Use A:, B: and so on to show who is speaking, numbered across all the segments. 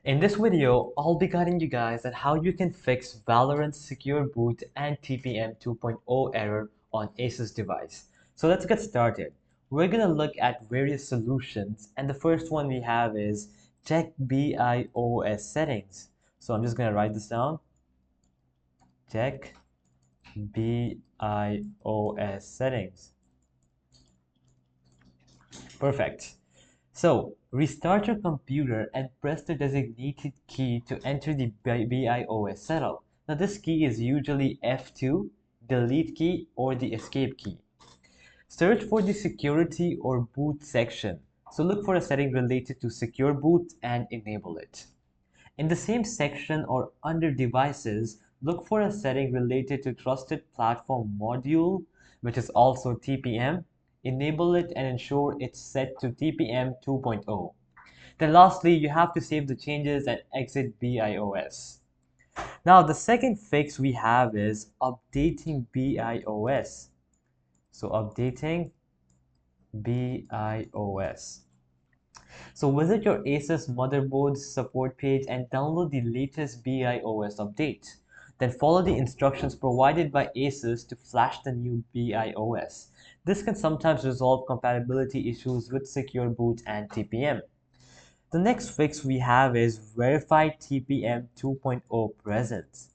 A: In this video, I'll be guiding you guys on how you can fix Valorant's secure boot and TPM 2.0 error on Asus device. So let's get started. We're gonna look at various solutions, and the first one we have is check BIOS settings. So I'm just gonna write this down. Check BIOS settings. Perfect. So, restart your computer and press the designated key to enter the BIOS setup. Now, this key is usually F2, delete key, or the escape key. Search for the security or boot section. So, look for a setting related to secure boot and enable it. In the same section or under devices, look for a setting related to trusted platform module, which is also TPM. Enable it and ensure it's set to TPM 2.0. Then lastly, you have to save the changes and exit BIOS. Now the second fix we have is updating BIOS. So updating BIOS. So visit your Asus motherboard's support page and download the latest BIOS update. Then follow the instructions provided by Asus to flash the new BIOS. This can sometimes resolve compatibility issues with Secure Boot and TPM. The next fix we have is verify TPM 2.0 presence.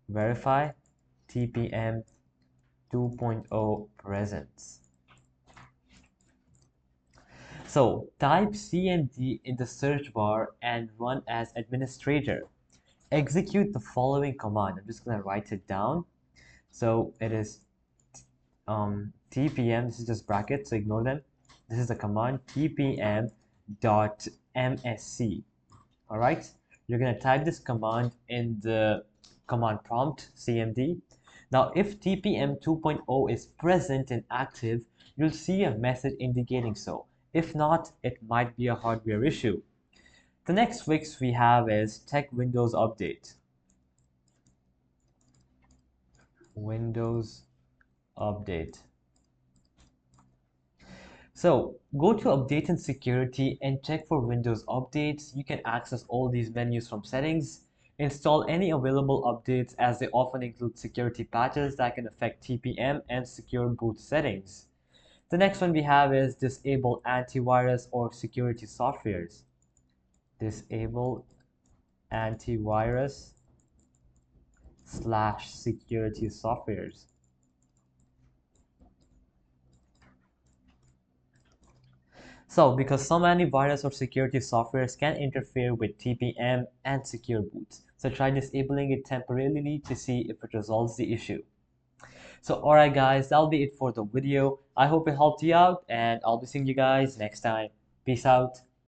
A: Verify TPM 2.0 presence. So type CMD in the search bar and run as administrator. Execute the following command. I'm just going to write it down. So it is TPM, this is just brackets, so ignore them. This is the command TPM dot MSC. All right, you're going to type this command in the command prompt CMD. Now, if TPM 2.0 is present and active, you'll see a message indicating so. If not, it might be a hardware issue. The next fix we have is check Windows Update. Windows Update. So go to Update and Security and check for Windows updates. You can access all these menus from settings. Install any available updates as they often include security patches that can affect TPM and secure boot settings. The next one we have is disable antivirus or security softwares. Disable antivirus / security softwares. So, because some antivirus or security softwares can interfere with TPM and secure boots, so try disabling it temporarily to see if it resolves the issue. So, alright guys, that'll be it for the video. I hope it helped you out, and I'll be seeing you guys next time. Peace out.